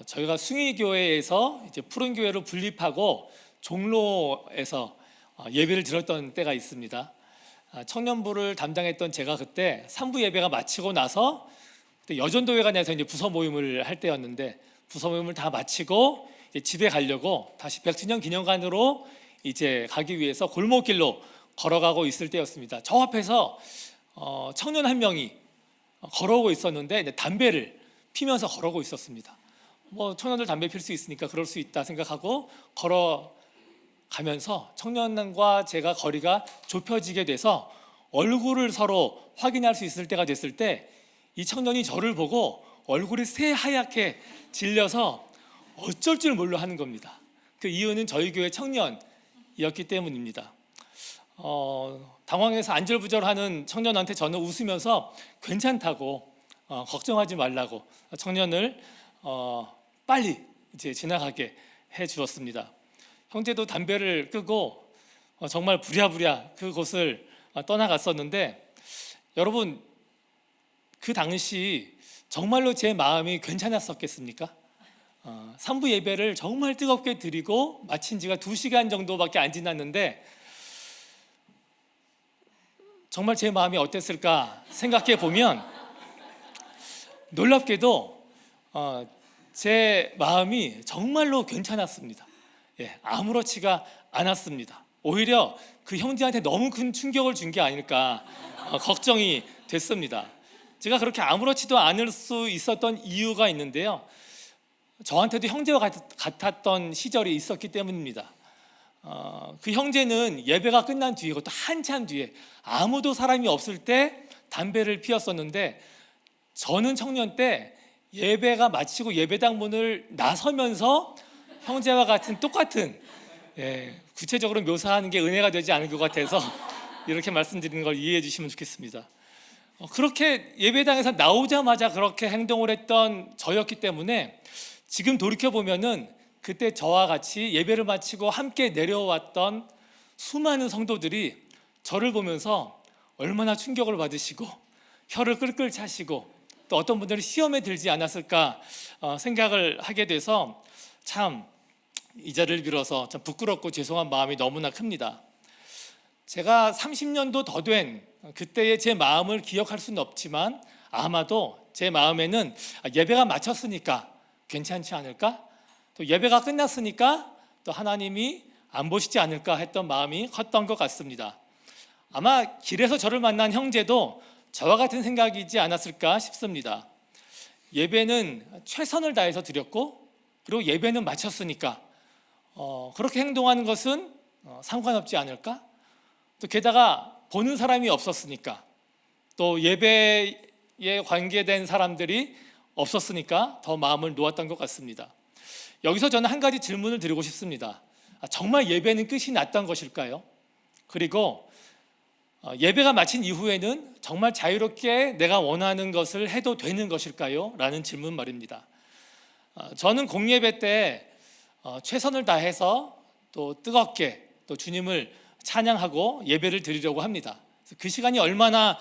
저희가 숭의교회에서 이제 푸른교회로 분립하고 종로에서 예배를 드렸던 때가 있습니다. 청년부를 담당했던 제가 그때 3부 예배가 마치고 나서 그때 여전도회관에서 이제 부서 모임을 할 때였는데, 부서 모임을 다 마치고 이제 집에 가려고 다시 100주년 기념관으로 이제 가기 위해서 골목길로 걸어가고 있을 때였습니다. 저 앞에서 청년 한 명이 걸어오고 있었는데 담배를 피면서 걸어오고 있었습니다. 뭐 청년들 담배 필 수 있으니까 그럴 수 있다 생각하고 걸어가면서 청년과 제가 거리가 좁혀지게 돼서 얼굴을 서로 확인할 수 있을 때가 됐을 때, 이 청년이 저를 보고 얼굴이 새하얗게 질려서 어쩔 줄 몰라 하는 겁니다. 그 이유는 저희 교회 청년이었기 때문입니다. 당황해서 안절부절하는 청년한테 저는 웃으면서 괜찮다고, 걱정하지 말라고 청년을 빨리 이제 지나가게 해 주었습니다. 형제도 담배를 끄고 정말 부랴부랴 그곳을 떠나갔었는데, 여러분, 그 당시 정말로 제 마음이 괜찮았었겠습니까? 3부 예배를 정말 뜨겁게 드리고 마친 지가 2시간 정도밖에 안 지났는데 정말 제 마음이 어땠을까 생각해 보면 놀랍게도 제 마음이 정말로 괜찮았습니다. 아무렇지가 않았습니다. 오히려 그 형제한테 너무 큰 충격을 준 게 아닐까 걱정이 됐습니다. 제가 그렇게 아무렇지도 않을 수 있었던 이유가 있는데요, 저한테도 형제와 같았던 시절이 있었기 때문입니다. 그 형제는 예배가 끝난 뒤에, 그것도 한참 뒤에 아무도 사람이 없을 때 담배를 피웠었는데, 저는 청년 때 예배가 마치고 예배당 문을 나서면서 형제와 같은 똑같은, 구체적으로 묘사하는 게 은혜가 되지 않을 것 같아서 이렇게 말씀드리는 걸 이해해 주시면 좋겠습니다. 그렇게 예배당에서 나오자마자 그렇게 행동을 했던 저였기 때문에 지금 돌이켜보면은 그때 저와 같이 예배를 마치고 함께 내려왔던 수많은 성도들이 저를 보면서 얼마나 충격을 받으시고 혀를 끌끌 차시고 또 어떤 분들이 시험에 들지 않았을까 생각을 하게 돼서 참 이 자리를 빌어서 참 부끄럽고 죄송한 마음이 너무나 큽니다. 제가 30년도 더 된 그때의 제 마음을 기억할 수는 없지만 아마도 제 마음에는 예배가 마쳤으니까 괜찮지 않을까? 또 예배가 끝났으니까 또 하나님이 안 보시지 않을까 했던 마음이 컸던 것 같습니다. 아마 길에서 저를 만난 형제도 저와 같은 생각이지 않았을까 싶습니다. 예배는 최선을 다해서 드렸고, 그리고 예배는 마쳤으니까 그렇게 행동하는 것은 상관없지 않을까? 또 게다가 보는 사람이 없었으니까, 또 예배에 관계된 사람들이 없었으니까 더 마음을 놓았던 것 같습니다. 여기서 저는 한 가지 질문을 드리고 싶습니다. 정말 예배는 끝이 났던 것일까요? 그리고 예배가 마친 이후에는 정말 자유롭게 내가 원하는 것을 해도 되는 것일까요? 라는 질문 말입니다. 저는 공예배 때 최선을 다해서 또 뜨겁게 또 주님을 찬양하고 예배를 드리려고 합니다. 그 시간이 얼마나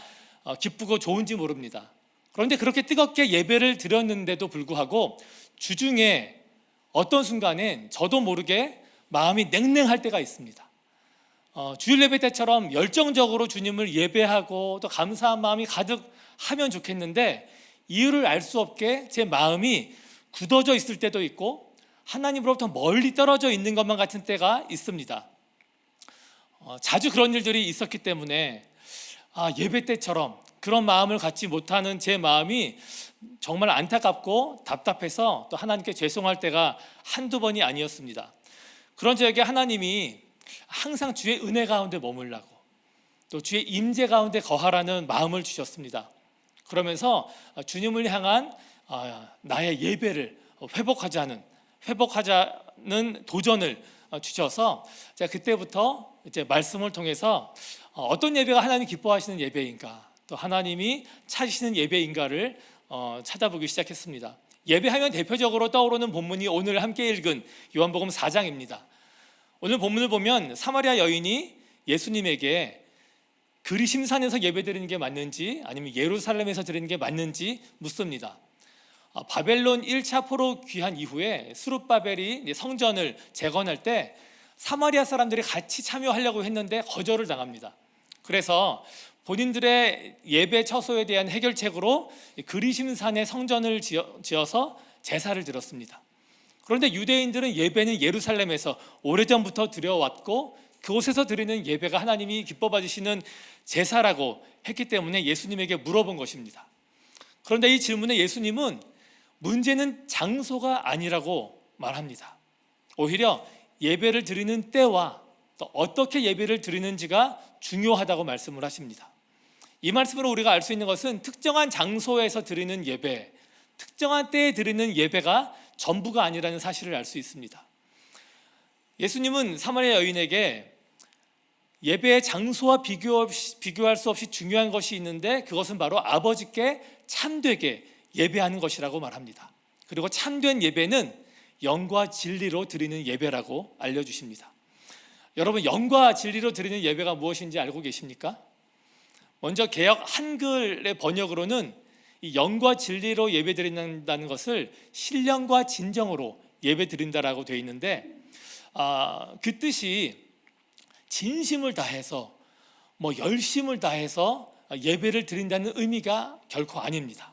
기쁘고 좋은지 모릅니다. 그런데 그렇게 뜨겁게 예배를 드렸는데도 불구하고 주중에 어떤 순간엔 저도 모르게 마음이 냉랭할 때가 있습니다. 주일 예배 때처럼 열정적으로 주님을 예배하고 또 감사한 마음이 가득하면 좋겠는데, 이유를 알 수 없게 제 마음이 굳어져 있을 때도 있고 하나님으로부터 멀리 떨어져 있는 것만 같은 때가 있습니다. 자주 그런 일들이 있었기 때문에 예배 때처럼 그런 마음을 갖지 못하는 제 마음이 정말 안타깝고 답답해서 또 하나님께 죄송할 때가 한두 번이 아니었습니다. 그런 저에게 하나님이 항상 주의 은혜 가운데 머물라고, 또 주의 임재 가운데 거하라는 마음을 주셨습니다. 그러면서 주님을 향한 나의 예배를 회복하자는 도전을 주셔서 제가 그때부터 이제 말씀을 통해서 어떤 예배가 하나님이 기뻐하시는 예배인가, 또 하나님이 찾으시는 예배인가를 찾아보기 시작했습니다. 예배하면 대표적으로 떠오르는 본문이 오늘 함께 읽은 요한복음 4장입니다. 오늘 본문을 보면 사마리아 여인이 예수님에게 그리심산에서 예배드리는 게 맞는지 아니면 예루살렘에서 드리는 게 맞는지 묻습니다. 바벨론 1차 포로 귀환 이후에 스룹바벨이 성전을 재건할 때 사마리아 사람들이 같이 참여하려고 했는데 거절을 당합니다. 그래서 본인들의 예배 처소에 대한 해결책으로 그리심산에 성전을 지어서 제사를 드렸습니다. 그런데 유대인들은 예배는 예루살렘에서 오래전부터 드려왔고 그곳에서 드리는 예배가 하나님이 기뻐 받으시는 제사라고 했기 때문에 예수님에게 물어본 것입니다. 그런데 이 질문에 예수님은 문제는 장소가 아니라고 말합니다. 오히려 예배를 드리는 때와 또 어떻게 예배를 드리는지가 중요하다고 말씀을 하십니다. 이 말씀으로 우리가 알 수 있는 것은 특정한 장소에서 드리는 예배, 특정한 때에 드리는 예배가 전부가 아니라는 사실을 알 수 있습니다. 예수님은 사마리아 여인에게 예배의 장소와 비교할 수 없이 중요한 것이 있는데 그것은 바로 아버지께 참되게 예배하는 것이라고 말합니다. 그리고 참된 예배는 영과 진리로 드리는 예배라고 알려주십니다. 여러분, 영과 진리로 드리는 예배가 무엇인지 알고 계십니까? 먼저 개역 한글의 번역으로는 이 영과 진리로 예배 드린다는 것을 신령과 진정으로 예배 드린다라고 되어 있는데 그 뜻이 진심을 다해서 열심을 다해서 예배를 드린다는 의미가 결코 아닙니다.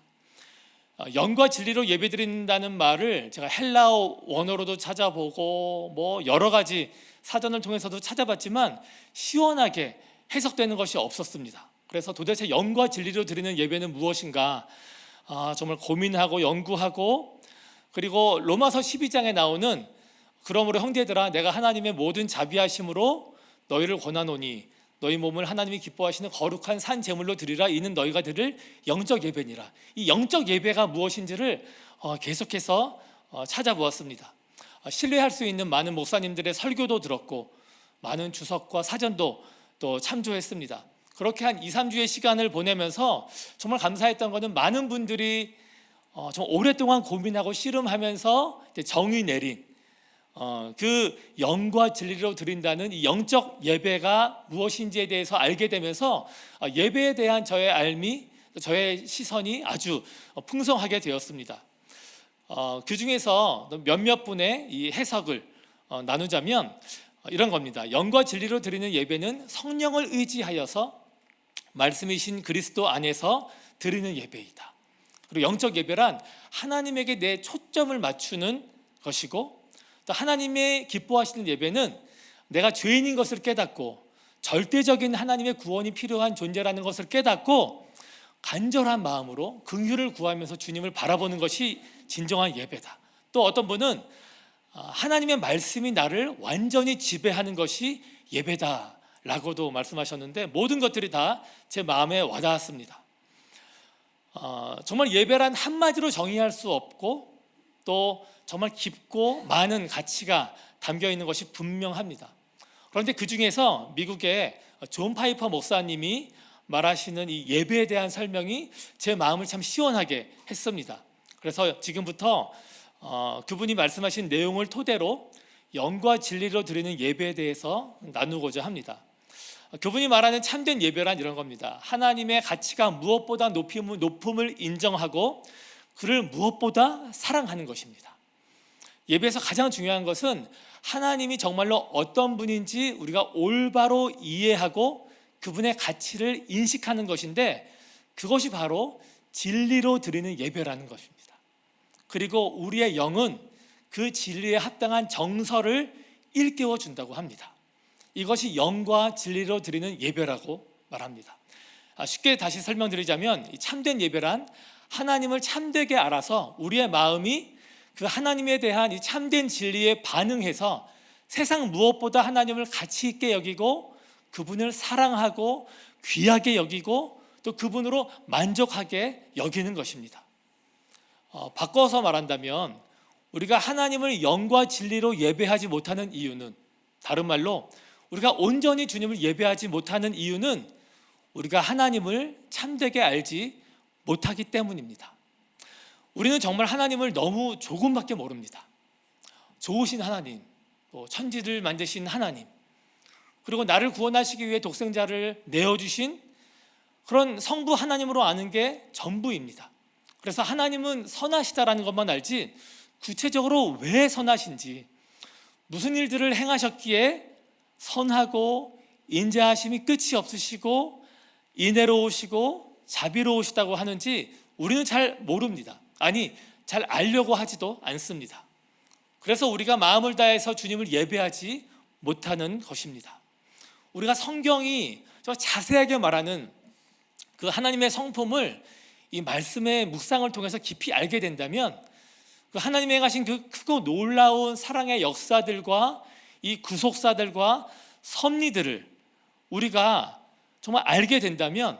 영과 진리로 예배 드린다는 말을 제가 헬라어 원어로도 찾아보고 여러 가지 사전을 통해서도 찾아봤지만 시원하게 해석되는 것이 없었습니다. 그래서 도대체 영과 진리로 드리는 예배는 무엇인가 정말 고민하고 연구하고, 그리고 로마서 12장에 나오는 그러므로 형제들아 내가 하나님의 모든 자비하심으로 너희를 권하노니 너희 몸을 하나님이 기뻐하시는 거룩한 산 제물로 드리라 이는 너희가 드릴 영적 예배니라. 이 영적 예배가 무엇인지를 계속해서 찾아보았습니다. 신뢰할 수 있는 많은 목사님들의 설교도 들었고 많은 주석과 사전도 또 참조했습니다. 그렇게 한 2, 3주의 시간을 보내면서 정말 감사했던 것은 많은 분들이 좀 오랫동안 고민하고 씨름하면서 정의 내린 그 영과 진리로 드린다는 이 영적 예배가 무엇인지에 대해서 알게 되면서 예배에 대한 저의 알미, 저의 시선이 아주 풍성하게 되었습니다. 그 중에서 몇몇 분의 이 해석을 나누자면 이런 겁니다. 영과 진리로 드리는 예배는 성령을 의지하여서 말씀이신 그리스도 안에서 드리는 예배이다. 그리고 영적 예배란 하나님에게 내 초점을 맞추는 것이고, 또 하나님의 기뻐하시는 예배는 내가 죄인인 것을 깨닫고 절대적인 하나님의 구원이 필요한 존재라는 것을 깨닫고 간절한 마음으로 긍휼을 구하면서 주님을 바라보는 것이 진정한 예배다. 또 어떤 분은 하나님의 말씀이 나를 완전히 지배하는 것이 예배다라고도 말씀하셨는데 모든 것들이 다 제 마음에 와닿았습니다. 정말 예배란 한마디로 정의할 수 없고 또 정말 깊고 많은 가치가 담겨 있는 것이 분명합니다. 그런데 그 중에서 미국의 존 파이퍼 목사님이 말하시는 이 예배에 대한 설명이 제 마음을 참 시원하게 했습니다. 그래서 지금부터 그분이 말씀하신 내용을 토대로 영과 진리로 드리는 예배에 대해서 나누고자 합니다. 그분이 말하는 참된 예배란 이런 겁니다. 하나님의 가치가 무엇보다 높음을 인정하고 그를 무엇보다 사랑하는 것입니다. 예배에서 가장 중요한 것은 하나님이 정말로 어떤 분인지 우리가 올바로 이해하고 그분의 가치를 인식하는 것인데 그것이 바로 진리로 드리는 예배라는 것입니다. 그리고 우리의 영은 그 진리에 합당한 정서를 일깨워 준다고 합니다. 이것이 영과 진리로 드리는 예배라고 말합니다. 쉽게 다시 설명드리자면 참된 예배란 하나님을 참되게 알아서 우리의 마음이 그 하나님에 대한 이 참된 진리에 반응해서 세상 무엇보다 하나님을 가치 있게 여기고 그분을 사랑하고 귀하게 여기고 또 그분으로 만족하게 여기는 것입니다. 바꿔서 말한다면 우리가 하나님을 영과 진리로 예배하지 못하는 이유는, 다른 말로 우리가 온전히 주님을 예배하지 못하는 이유는 우리가 하나님을 참되게 알지 못하기 때문입니다. 우리는 정말 하나님을 너무 조금밖에 모릅니다. 좋으신 하나님, 천지를 만드신 하나님, 그리고 나를 구원하시기 위해 독생자를 내어주신 그런 성부 하나님으로 아는 게 전부입니다. 그래서 하나님은 선하시다라는 것만 알지 구체적으로 왜 선하신지, 무슨 일들을 행하셨기에 선하고 인자하심이 끝이 없으시고 인애로우시고 자비로우시다고 하는지 우리는 잘 모릅니다. 아니, 잘 알려고 하지도 않습니다. 그래서 우리가 마음을 다해서 주님을 예배하지 못하는 것입니다. 우리가 성경이 자세하게 말하는 그 하나님의 성품을 이 말씀의 묵상을 통해서 깊이 알게 된다면, 그 하나님의 행하신 그 크고 놀라운 사랑의 역사들과 이 구속사들과 섭리들을 우리가 정말 알게 된다면,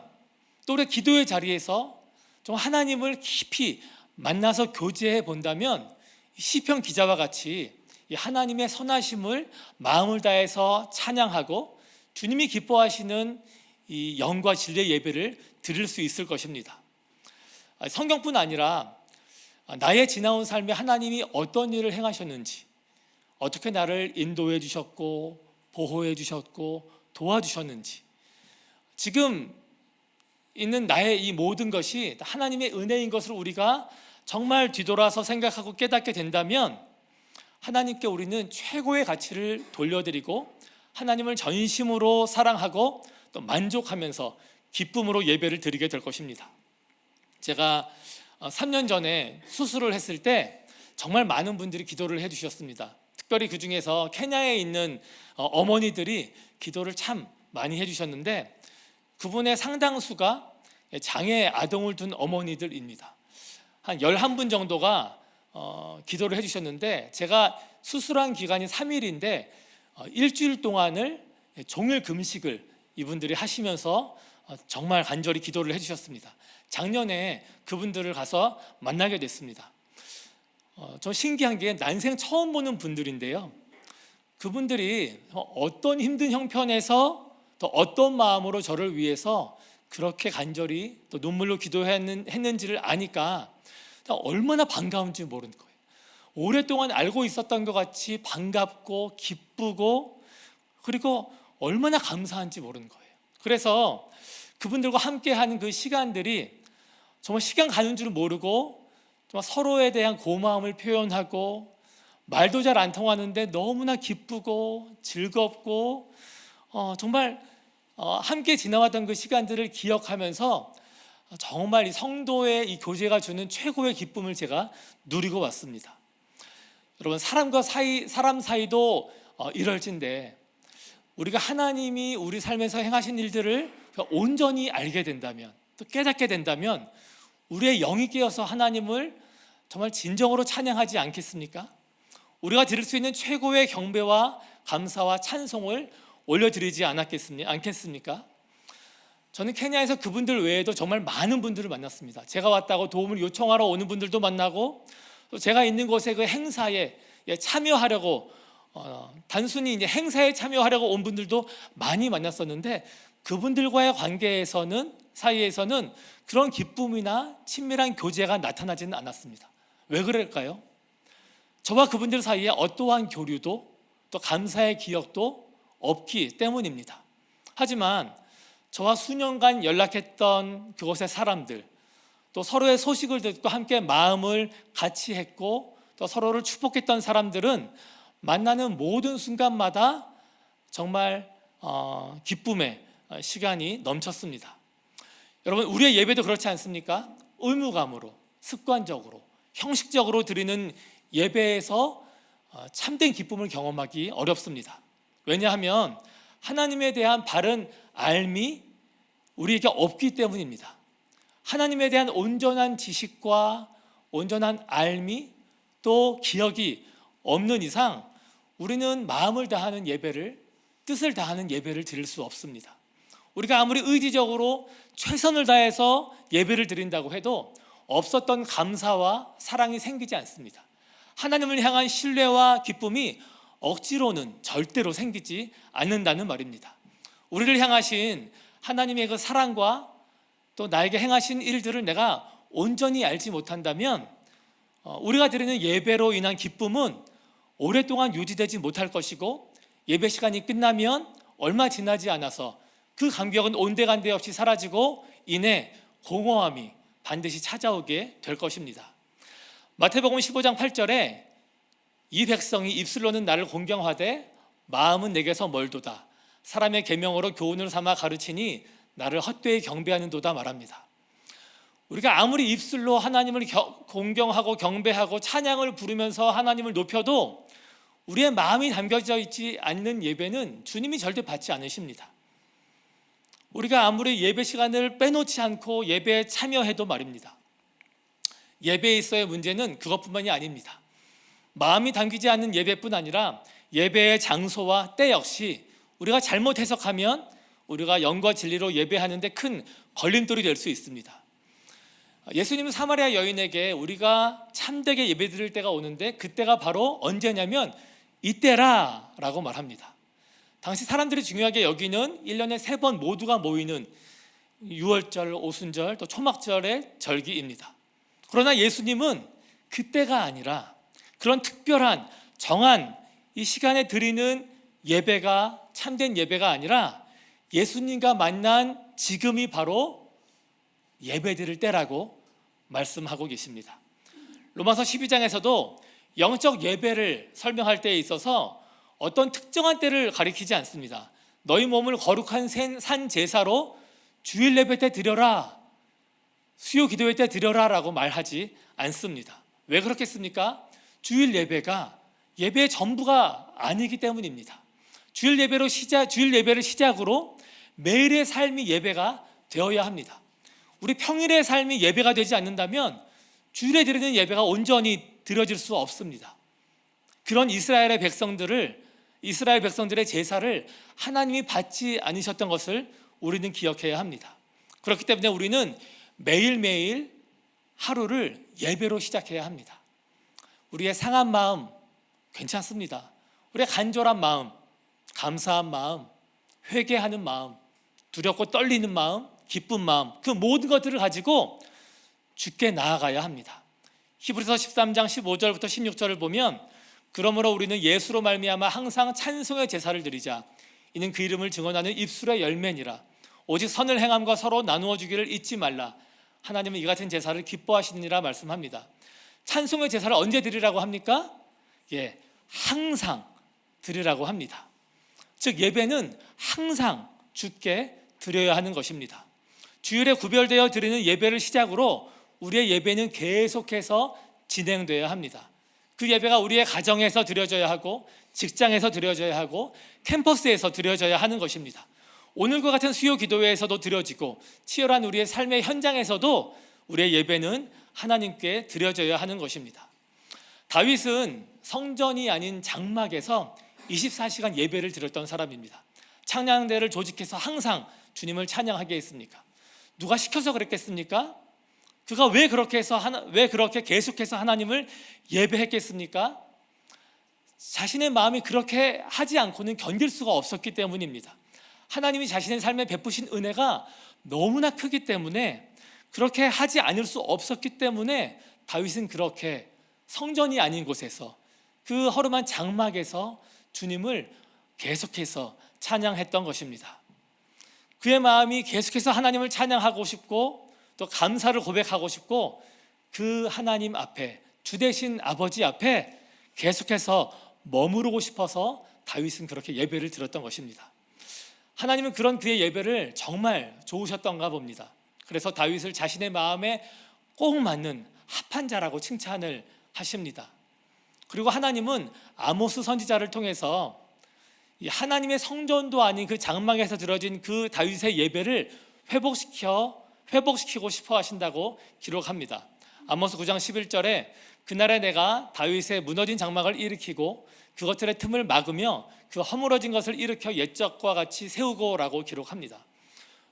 또 우리 기도의 자리에서 좀 하나님을 깊이 만나서 교제해 본다면, 시편 기자와 같이 이 하나님의 선하심을 마음을 다해서 찬양하고 주님이 기뻐하시는 이 영과 진리의 예배를 드릴 수 있을 것입니다. 성경뿐 아니라 나의 지나온 삶에 하나님이 어떤 일을 행하셨는지, 어떻게 나를 인도해 주셨고 보호해 주셨고 도와주셨는지, 지금 있는 나의 이 모든 것이 하나님의 은혜인 것을 우리가 정말 뒤돌아서 생각하고 깨닫게 된다면, 하나님께 우리는 최고의 가치를 돌려드리고 하나님을 전심으로 사랑하고 또 만족하면서 기쁨으로 예배를 드리게 될 것입니다. 제가 3년 전에 수술을 했을 때 정말 많은 분들이 기도를 해주셨습니다. 특별히 그 중에서 케냐에 있는 어머니들이 기도를 참 많이 해주셨는데, 그분의 상당수가 장애 아동을 둔 어머니들입니다. 한 11분 정도가 기도를 해주셨는데, 제가 수술한 기간이 3일인데 일주일 동안을 종일 금식을 이분들이 하시면서 정말 간절히 기도를 해주셨습니다. 작년에 그분들을 가서 만나게 됐습니다. 저 신기한 게 난생 처음 보는 분들인데요, 그분들이 어떤 힘든 형편에서 또 어떤 마음으로 저를 위해서 그렇게 간절히 또 눈물로 기도했는지를 아니까 얼마나 반가운지 모르는 거예요. 오랫동안 알고 있었던 것 같이 반갑고 기쁘고, 그리고 얼마나 감사한지 모르는 거예요. 그래서 그분들과 함께하는 그 시간들이 정말 시간 가는 줄 모르고 정말 서로에 대한 고마움을 표현하고, 말도 잘 안 통하는데 너무나 기쁘고 즐겁고 정말 함께 지나왔던 그 시간들을 기억하면서 정말 이 성도의 이 교제가 주는 최고의 기쁨을 제가 누리고 왔습니다. 여러분, 사람 사이도 이럴진데, 우리가 하나님이 우리 삶에서 행하신 일들을 온전히 알게 된다면, 또 깨닫게 된다면, 우리의 영이 깨어서 하나님을 정말 진정으로 찬양하지 않겠습니까? 우리가 드릴 수 있는 최고의 경배와 감사와 찬송을 올려드리지 않겠습니까? 저는 케냐에서 그분들 외에도 정말 많은 분들을 만났습니다. 제가 왔다고 도움을 요청하러 오는 분들도 만나고, 또 제가 있는 곳에 그 행사에 참여하려고 단순히 이제 행사에 참여하려고 온 분들도 많이 만났었는데, 그분들과의 사이에서는 그런 기쁨이나 친밀한 교제가 나타나지는 않았습니다. 왜 그럴까요? 저와 그분들 사이에 어떠한 교류도 또 감사의 기억도 없기 때문입니다. 하지만 저와 수년간 연락했던 그곳의 사람들, 또 서로의 소식을 듣고 함께 마음을 같이 했고 또 서로를 축복했던 사람들은 만나는 모든 순간마다 정말 기쁨의 시간이 넘쳤습니다. 여러분, 우리의 예배도 그렇지 않습니까? 의무감으로, 습관적으로, 형식적으로 드리는 예배에서 참된 기쁨을 경험하기 어렵습니다. 왜냐하면 하나님에 대한 바른 알미 우리에게 없기 때문입니다. 하나님에 대한 온전한 지식과 온전한 알미 또 기억이 없는 이상 우리는 마음을 다하는 예배를, 뜻을 다하는 예배를 드릴 수 없습니다. 우리가 아무리 의지적으로 최선을 다해서 예배를 드린다고 해도 없었던 감사와 사랑이 생기지 않습니다. 하나님을 향한 신뢰와 기쁨이 억지로는 절대로 생기지 않는다는 말입니다. 우리를 향하신 하나님의 그 사랑과 또 나에게 행하신 일들을 내가 온전히 알지 못한다면 우리가 드리는 예배로 인한 기쁨은 오랫동안 유지되지 못할 것이고, 예배 시간이 끝나면 얼마 지나지 않아서 그 감격은 온데간데 없이 사라지고 이내 공허함이 반드시 찾아오게 될 것입니다. 마태복음 15장 8절에 이 백성이 입술로는 나를 공경하되 마음은 내게서 멀도다. 사람의 계명으로 교훈을 삼아 가르치니 나를 헛되이 경배하는도다 말합니다. 우리가 아무리 입술로 하나님을 공경하고 경배하고 찬양을 부르면서 하나님을 높여도 우리의 마음이 담겨져 있지 않는 예배는 주님이 절대 받지 않으십니다. 우리가 아무리 예배 시간을 빼놓지 않고 예배에 참여해도 말입니다. 예배에 있어의 문제는 그것뿐만이 아닙니다. 마음이 담기지 않는 예배뿐 아니라 예배의 장소와 때 역시 우리가 잘못 해석하면 우리가 영과 진리로 예배하는데 큰 걸림돌이 될 수 있습니다. 예수님은 사마리아 여인에게 우리가 참되게 예배드릴 때가 오는데 그때가 바로 언제냐면 이때라 라고 말합니다. 당시 사람들이 중요하게 여기는 1년에 3번 모두가 모이는 유월절, 오순절, 또 초막절의 절기입니다. 그러나 예수님은 그때가 아니라 그런 특별한 정한 이 시간에 드리는 예배가 참된 예배가 아니라 예수님과 만난 지금이 바로 예배드릴 때라고 말씀하고 계십니다. 로마서 12장에서도 영적 예배를 설명할 때에 있어서 어떤 특정한 때를 가리키지 않습니다. 너희 몸을 거룩한 산 제사로 주일 예배 때 드려라, 수요 기도회 때 드려라 라고 말하지 않습니다. 왜 그렇겠습니까? 주일 예배가 예배의 전부가 아니기 때문입니다. 주일 예배를 시작으로 매일의 삶이 예배가 되어야 합니다. 우리 평일의 삶이 예배가 되지 않는다면 주일에 드리는 예배가 온전히 드려질 수 없습니다. 그런 이스라엘 백성들의 제사를 하나님이 받지 않으셨던 것을 우리는 기억해야 합니다. 그렇기 때문에 우리는 매일매일 하루를 예배로 시작해야 합니다. 우리의 상한 마음 괜찮습니다. 우리의 간절한 마음, 감사한 마음, 회개하는 마음, 두렵고 떨리는 마음, 기쁜 마음, 그 모든 것들을 가지고 주께 나아가야 합니다. 히브리서 13장 15절부터 16절을 보면 그러므로 우리는 예수로 말미암아 항상 찬송의 제사를 드리자. 이는 그 이름을 증언하는 입술의 열매니라. 오직 선을 행함과 서로 나누어 주기를 잊지 말라. 하나님은 이 같은 제사를 기뻐하시느니라 말씀합니다. 찬송의 제사를 언제 드리라고 합니까? 항상 드리라고 합니다. 즉 예배는 항상 주께 드려야 하는 것입니다. 주일에 구별되어 드리는 예배를 시작으로 우리의 예배는 계속해서 진행되어야 합니다. 그 예배가 우리의 가정에서 드려져야 하고 직장에서 드려져야 하고 캠퍼스에서 드려져야 하는 것입니다. 오늘과 같은 수요 기도회에서도 드려지고 치열한 우리의 삶의 현장에서도 우리의 예배는 하나님께 드려져야 하는 것입니다. 다윗은 성전이 아닌 장막에서 24시간 예배를 드렸던 사람입니다. 찬양대를 조직해서 항상 주님을 찬양하게 했습니까? 누가 시켜서 그랬겠습니까? 그가 왜 그렇게 계속해서 하나님을 예배했겠습니까? 자신의 마음이 그렇게 하지 않고는 견딜 수가 없었기 때문입니다. 하나님이 자신의 삶에 베푸신 은혜가 너무나 크기 때문에 그렇게 하지 않을 수 없었기 때문에 다윗은 그렇게 성전이 아닌 곳에서 그 허름한 장막에서 주님을 계속해서 찬양했던 것입니다. 그의 마음이 계속해서 하나님을 찬양하고 싶고 또 감사를 고백하고 싶고 그 하나님 앞에, 주 되신 아버지 앞에 계속해서 머무르고 싶어서 다윗은 그렇게 예배를 드렸던 것입니다. 하나님은 그런 그의 예배를 정말 좋으셨던가 봅니다. 그래서 다윗을 자신의 마음에 꼭 맞는 합한 자라고 칭찬을 하십니다. 그리고 하나님은 아모스 선지자를 통해서 하나님의 성전도 아닌 그 장막에서 드려진 그 다윗의 예배를 회복시키고 싶어 하신다고 기록합니다. 아모스 9장 11절에 그날에 내가 다윗의 무너진 장막을 일으키고 그것들의 틈을 막으며 그 허물어진 것을 일으켜 옛적과 같이 세우고라고 기록합니다.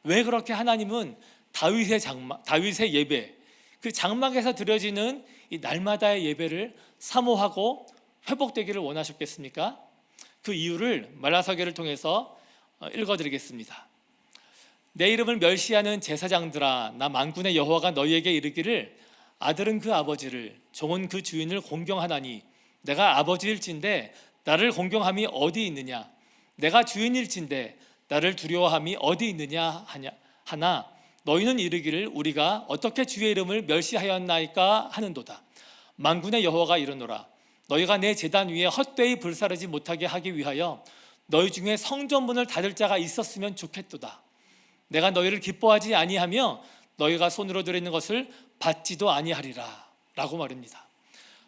왜 그렇게 하나님은 다윗의 예배, 그 장막에서 드려지는 이 날마다의 예배를 사모하고 회복되기를 원하셨겠습니까? 그 이유를 말라서기를 통해서 읽어드리겠습니다. 내 이름을 멸시하는 제사장들아, 나 만군의 여호와가 너희에게 이르기를 아들은 그 아버지를, 종은 그 주인을 공경하나니 내가 아버지일진데 나를 공경함이 어디 있느냐? 내가 주인일진데 나를 두려워함이 어디 있느냐 하나 너희는 이르기를 우리가 어떻게 주의 이름을 멸시하였나이까 하는도다. 만군의 여호와가 이르노라. 너희가 내 제단 위에 헛되이 불사르지 못하게 하기 위하여 너희 중에 성전문을 닫을 자가 있었으면 좋겠도다. 내가 너희를 기뻐하지 아니하며 너희가 손으로 드리는 것을 받지도 아니하리라 라고 말입니다.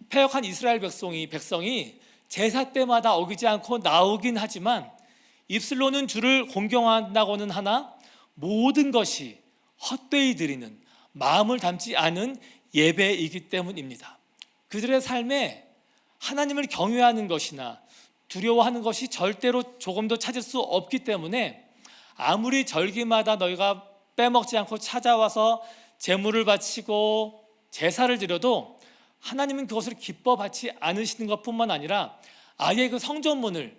패역한 이스라엘 백성이 제사 때마다 어기지 않고 나오긴 하지만 입술로는 주를 공경한다고는 하나 모든 것이 헛되이 드리는, 마음을 담지 않은 예배이기 때문입니다. 그들의 삶에 하나님을 경외하는 것이나 두려워하는 것이 절대로 조금도 찾을 수 없기 때문에 아무리 절기마다 너희가 빼먹지 않고 찾아와서 제물을 바치고 제사를 드려도 하나님은 그것을 기뻐 받지 않으시는 것뿐만 아니라 아예 그 성전문을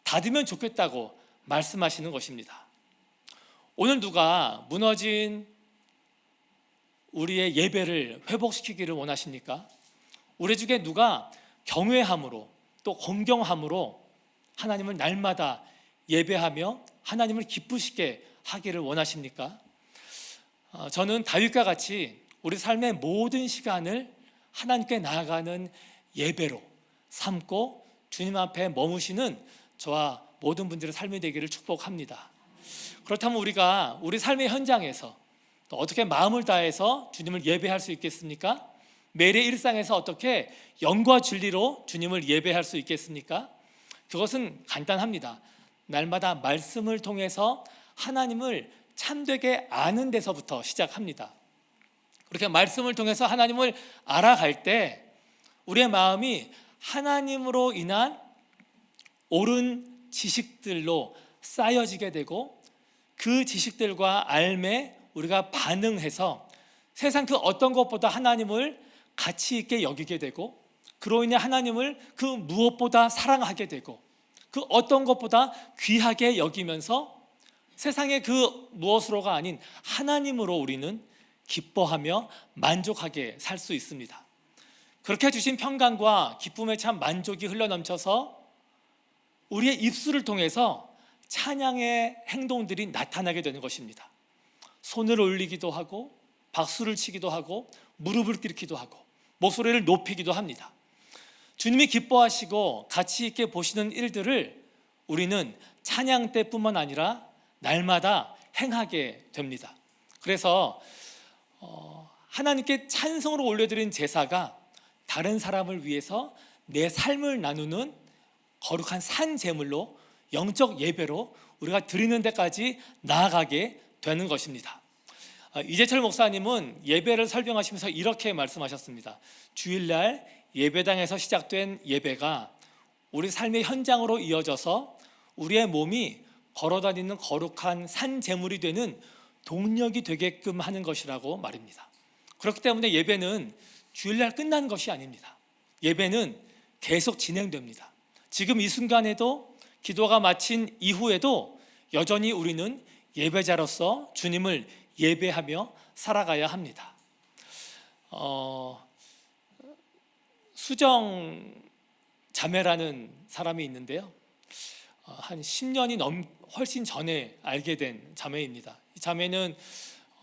닫으면 좋겠다고 말씀하시는 것입니다. 오늘 누가 무너진 우리의 예배를 회복시키기를 원하십니까? 우리 중에 누가 경외함으로 또 공경함으로 하나님을 날마다 예배하며 하나님을 기쁘시게 하기를 원하십니까? 저는 다윗과 같이 우리 삶의 모든 시간을 하나님께 나아가는 예배로 삼고 주님 앞에 머무시는 저와 모든 분들의 삶이 되기를 축복합니다. 그렇다면 우리가 우리 삶의 현장에서 또 어떻게 마음을 다해서 주님을 예배할 수 있겠습니까? 매일의 일상에서 어떻게 영과 진리로 주님을 예배할 수 있겠습니까? 그것은 간단합니다. 날마다 말씀을 통해서 하나님을 참되게 아는 데서부터 시작합니다. 그렇게 말씀을 통해서 하나님을 알아갈 때 우리의 마음이 하나님으로 인한 옳은 지식들로 쌓여지게 되고 그 지식들과 알매 우리가 반응해서 세상 그 어떤 것보다 하나님을 가치 있게 여기게 되고 그로 인해 하나님을 그 무엇보다 사랑하게 되고 그 어떤 것보다 귀하게 여기면서 세상의 그 무엇으로가 아닌 하나님으로 우리는 기뻐하며 만족하게 살 수 있습니다. 그렇게 주신 평강과 기쁨의 참 만족이 흘러넘쳐서 우리의 입술을 통해서 찬양의 행동들이 나타나게 되는 것입니다. 손을 올리기도 하고 박수를 치기도 하고 무릎을 꿇기도 하고 목소리를 높이기도 합니다. 주님이 기뻐하시고 가치 있게 보시는 일들을 우리는 찬양 때뿐만 아니라 날마다 행하게 됩니다. 그래서 하나님께 찬송으로 올려드린 제사가 다른 사람을 위해서 내 삶을 나누는 거룩한 산 제물로 영적 예배로 우리가 드리는 데까지 나아가게 되는 것입니다. 이재철 목사님은 예배를 설명하시면서 이렇게 말씀하셨습니다. 주일날 예배당에서 시작된 예배가 우리 삶의 현장으로 이어져서 우리의 몸이 걸어다니는 거룩한 산 제물이 되는 동력이 되게끔 하는 것이라고 말입니다. 그렇기 때문에 예배는 주일날 끝난 것이 아닙니다. 예배는 계속 진행됩니다. 지금 이 순간에도 기도가 마친 이후에도 여전히 우리는 예배자로서 주님을 예배하며 살아가야 합니다. 수정 자매라는 사람이 있는데요. 한 10년이 훨씬 전에 알게 된 자매입니다. 이 자매는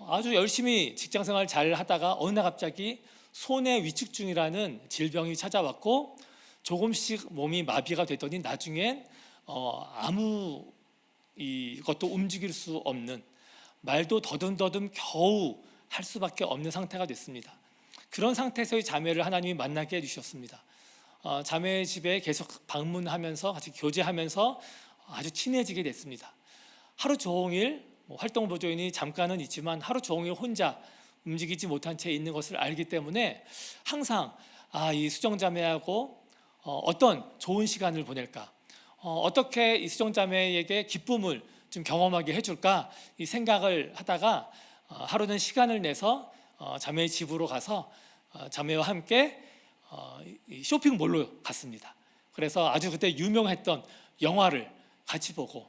아주 열심히 직장생활 잘 하다가 어느 날 갑자기 손의 위축증이라는 질병이 찾아왔고 조금씩 몸이 마비가 되더니 나중엔 아무 이것도 움직일 수 없는 말도 더듬더듬 겨우 할 수밖에 없는 상태가 됐습니다. 그런 상태에서의 자매를 하나님이 만나게 해주셨습니다. 자매의 집에 계속 방문하면서 같이 교제하면서 아주 친해지게 됐습니다. 하루 종일 활동 보조인이 잠깐은 있지만 하루 종일 혼자 움직이지 못한 채 있는 것을 알기 때문에 항상 이 수정자매하고 어떤 좋은 시간을 보낼까, 어떻게 이 수정자매에게 기쁨을 좀 경험하게 해줄까 이 생각을 하다가 하루는 시간을 내서 자매의 집으로 가서 자매와 함께 쇼핑몰로 갔습니다. 그래서 아주 그때 유명했던 영화를 같이 보고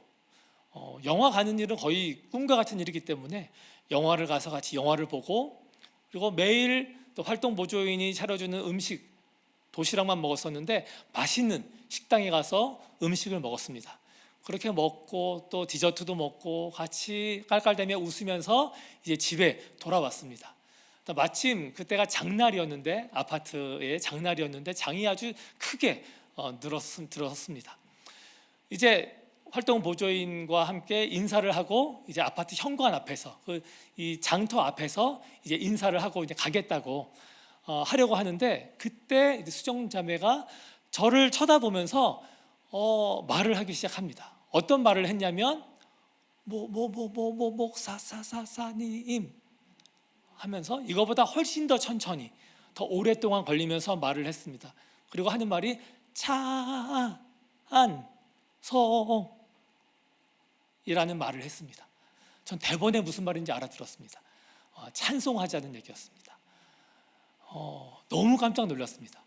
영화 가는 일은 거의 꿈과 같은 일이기 때문에 영화를 가서 같이 영화를 보고 그리고 매일 또 활동 보조인이 차려주는 음식 도시락만 먹었었는데 맛있는 식당에 가서 음식을 먹었습니다. 그렇게 먹고 또 디저트도 먹고 같이 깔깔대며 웃으면서 이제 집에 돌아왔습니다. 마침 그때가 장날이었는데, 아파트의 장날이었는데 장이 아주 크게 들었습니다. 이제 활동 보조인과 함께 인사를 하고 이제 아파트 현관 앞에서 이 장터 앞에서 이제 인사를 하고 이제 가겠다고 하려고 하는데, 그때 이제 수정자매가 저를 쳐다보면서 말을 하기 시작합니다. 어떤 말을 했냐면 목사사사사님 하면서 이거보다 훨씬 더 천천히, 더 오랫동안 걸리면서 말을 했습니다. 그리고 하는 말이 찬송이라는 말을 했습니다. 전 대번에 무슨 말인지 알아들었습니다. 찬송하자는 얘기였습니다. 너무 깜짝 놀랐습니다.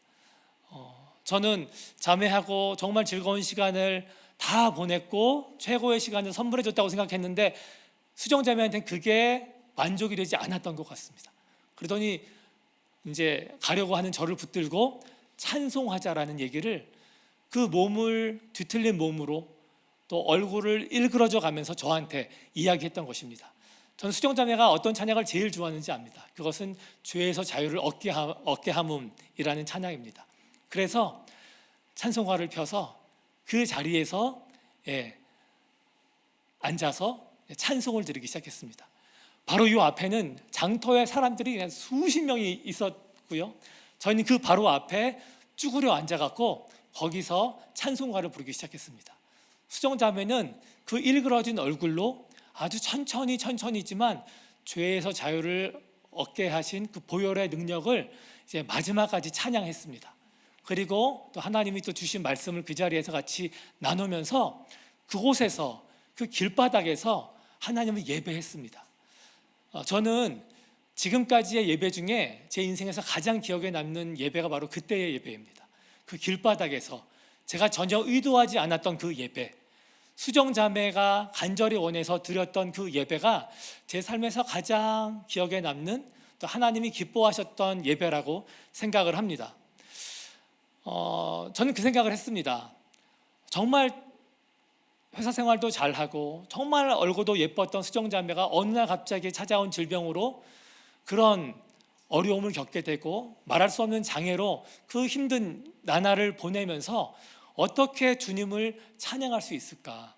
저는 자매하고 정말 즐거운 시간을 다 보냈고 최고의 시간을 선물해 줬다고 생각했는데, 수정자매한테는 그게 만족이 되지 않았던 것 같습니다. 그러더니 이제 가려고 하는 저를 붙들고 찬송하자라는 얘기를 그 몸을 뒤틀린 몸으로 또 얼굴을 일그러져 가면서 저한테 이야기했던 것입니다. 저는 수정자매가 어떤 찬양을 제일 좋아하는지 압니다. 그것은 죄에서 자유를 얻게 함음이라는 찬양입니다. 그래서 찬송가를 펴서 그 자리에서 앉아서 찬송을 드리기 시작했습니다. 바로 이 앞에는 장터에 사람들이 수십 명이 있었고요. 저희는 그 바로 앞에 쭈그려 앉아갖고 거기서 찬송가를 부르기 시작했습니다. 수정자매는 그 일그러진 얼굴로 아주 천천히지만 죄에서 자유를 얻게 하신 그 보혈의 능력을 이제 마지막까지 찬양했습니다. 그리고 또 하나님이 또 주신 말씀을 그 자리에서 같이 나누면서 그곳에서, 그 길바닥에서 하나님을 예배했습니다. 저는 지금까지의 예배 중에 제 인생에서 가장 기억에 남는 예배가 바로 그때의 예배입니다. 그 길바닥에서 제가 전혀 의도하지 않았던 그 예배, 수정자매가 간절히 원해서 드렸던 그 예배가 제 삶에서 가장 기억에 남는, 또 하나님이 기뻐하셨던 예배라고 생각을 합니다. 저는 그 생각을 했습니다. 정말 회사 생활도 잘하고 정말 얼굴도 예뻤던 수정자매가 어느 날 갑자기 찾아온 질병으로 그런 어려움을 겪게 되고 말할 수 없는 장애로 그 힘든 나날을 보내면서 어떻게 주님을 찬양할 수 있을까?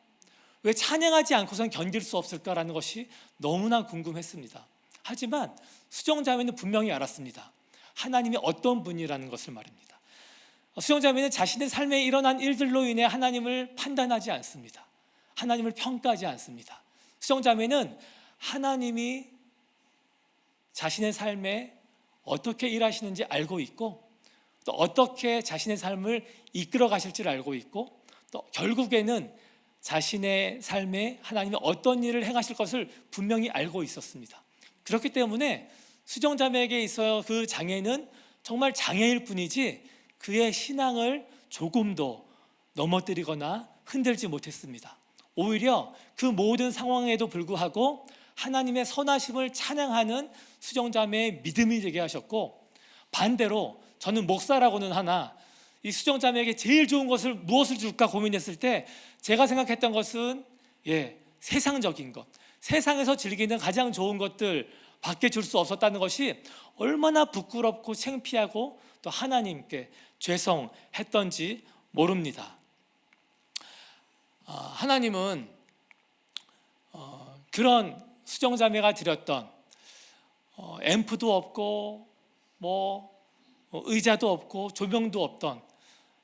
왜 찬양하지 않고선 견딜 수 없을까라는 것이 너무나 궁금했습니다. 하지만 수정자매는 분명히 알았습니다. 하나님이 어떤 분이라는 것을 말입니다. 수정자매는 자신의 삶에 일어난 일들로 인해 하나님을 판단하지 않습니다. 하나님을 평가하지 않습니다. 수정자매는 하나님이 자신의 삶에 어떻게 일하시는지 알고 있고, 또 어떻게 자신의 삶을 이끌어 가실지를 알고 있고, 또 결국에는 자신의 삶에 하나님이 어떤 일을 행하실 것을 분명히 알고 있었습니다. 그렇기 때문에 수정자매에게 있어 그 장애는 정말 장애일 뿐이지 그의 신앙을 조금도 넘어뜨리거나 흔들지 못했습니다. 오히려 그 모든 상황에도 불구하고 하나님의 선하심을 찬양하는 수정자매의 믿음이 되게 하셨고, 반대로 저는 목사라고는 하나 이 수정자매에게 제일 좋은 것을 무엇을 줄까 고민했을 때 제가 생각했던 것은 세상적인 것, 세상에서 즐기는 가장 좋은 것들 밖에 줄 수 없었다는 것이 얼마나 부끄럽고 창피하고 또 하나님께 죄송했던지 모릅니다. 하나님은 그런 수정자매가 드렸던 앰프도 없고 의자도 없고 조명도 없던,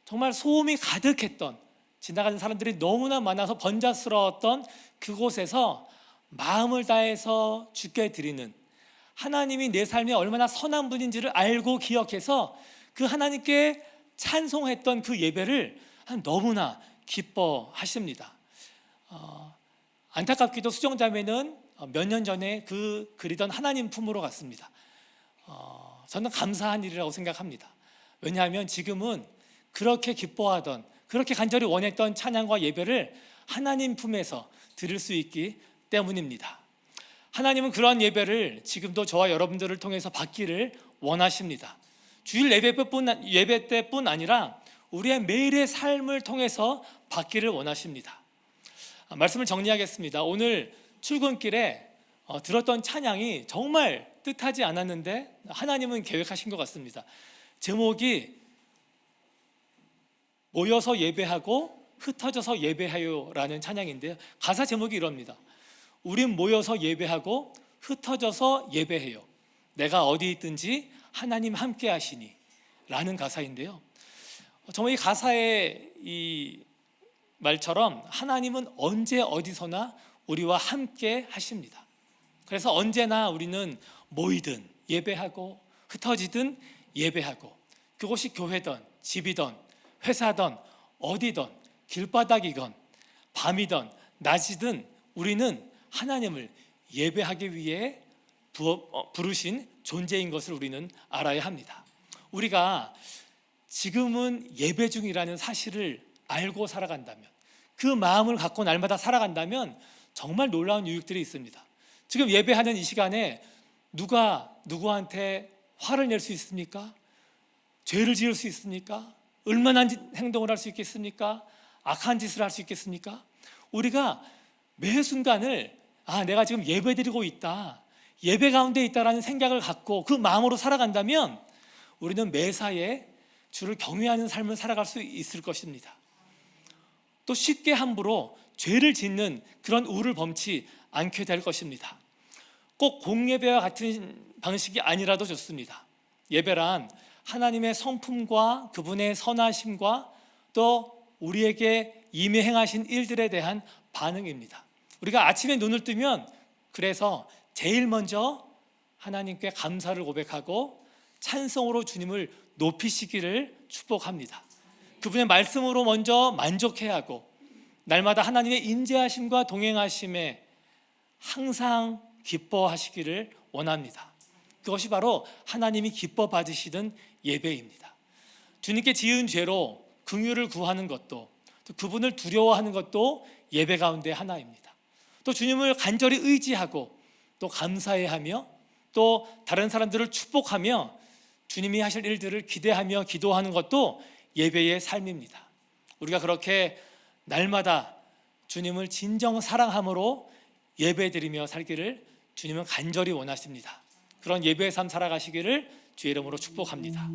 정말 소음이 가득했던, 지나가는 사람들이 너무나 많아서 번잡스러웠던 그곳에서 마음을 다해서 주께 드리는, 하나님이 내 삶에 얼마나 선한 분인지를 알고 기억해서 그 하나님께 찬송했던 그 예배를 너무나 기뻐하십니다. 안타깝게도 수정자매는 몇 년 전에 그 그리던 하나님 품으로 갔습니다. 저는 감사한 일이라고 생각합니다. 왜냐하면 지금은 그렇게 기뻐하던, 그렇게 간절히 원했던 찬양과 예배를 하나님 품에서 드릴 수 있기 때문입니다. 하나님은 그런 예배를 지금도 저와 여러분들을 통해서 받기를 원하십니다. 주일 예배 때뿐 아니라 우리의 매일의 삶을 통해서 받기를 원하십니다. 말씀을 정리하겠습니다. 오늘 출근길에 들었던 찬양이 정말 뜻하지 않았는데 하나님은 계획하신 것 같습니다. 제목이 모여서 예배하고 흩어져서 예배하요라는 찬양인데요. 가사 제목이 이럽니다. 우린 모여서 예배하고 흩어져서 예배해요. 내가 어디 있든지 하나님 함께 하시니 라는 가사인데요. 정말 이 가사의 이 말처럼 하나님은 언제 어디서나 우리와 함께 하십니다. 그래서 언제나 우리는 모이든 예배하고 흩어지든 예배하고, 그곳이 교회든 집이든 회사든 어디든 길바닥이건 밤이든 낮이든 우리는 하나님을 예배하기 위해 부르신 존재인 것을 우리는 알아야 합니다. 우리가 지금은 예배 중이라는 사실을 알고 살아간다면, 그 마음을 갖고 날마다 살아간다면 정말 놀라운 유익들이 있습니다. 지금 예배하는 이 시간에 누가 누구한테 화를 낼 수 있습니까? 죄를 지을 수 있습니까? 얼마나 행동을 할 수 있겠습니까? 악한 짓을 할 수 있겠습니까? 우리가 매 순간을 내가 지금 예배드리고 있다, 예배 가운데 있다라는 생각을 갖고 그 마음으로 살아간다면 우리는 매사에 주를 경외하는 삶을 살아갈 수 있을 것입니다. 또 쉽게 함부로 죄를 짓는 그런 우를 범치 않게 될 것입니다. 꼭 공예배와 같은 방식이 아니라도 좋습니다. 예배란 하나님의 성품과 그분의 선하심과 또 우리에게 이미 행하신 일들에 대한 반응입니다. 우리가 아침에 눈을 뜨면 그래서 제일 먼저 하나님께 감사를 고백하고 찬송으로 주님을 높이시기를 축복합니다. 그분의 말씀으로 먼저 만족해야 하고 날마다 하나님의 인재하심과 동행하심에 항상 기뻐하시기를 원합니다. 그것이 바로 하나님이 기뻐 받으시던 예배입니다. 주님께 지은 죄로 긍휼을 구하는 것도, 또 그분을 두려워하는 것도 예배 가운데 하나입니다. 또 주님을 간절히 의지하고 또 감사해하며 또 다른 사람들을 축복하며 주님이 하실 일들을 기대하며 기도하는 것도 예배의 삶입니다. 우리가 그렇게 날마다 주님을 진정 사랑함으로 예배드리며 살기를 주님은 간절히 원하십니다. 그런 예배의 삶 살아가시기를 주의 이름으로 축복합니다.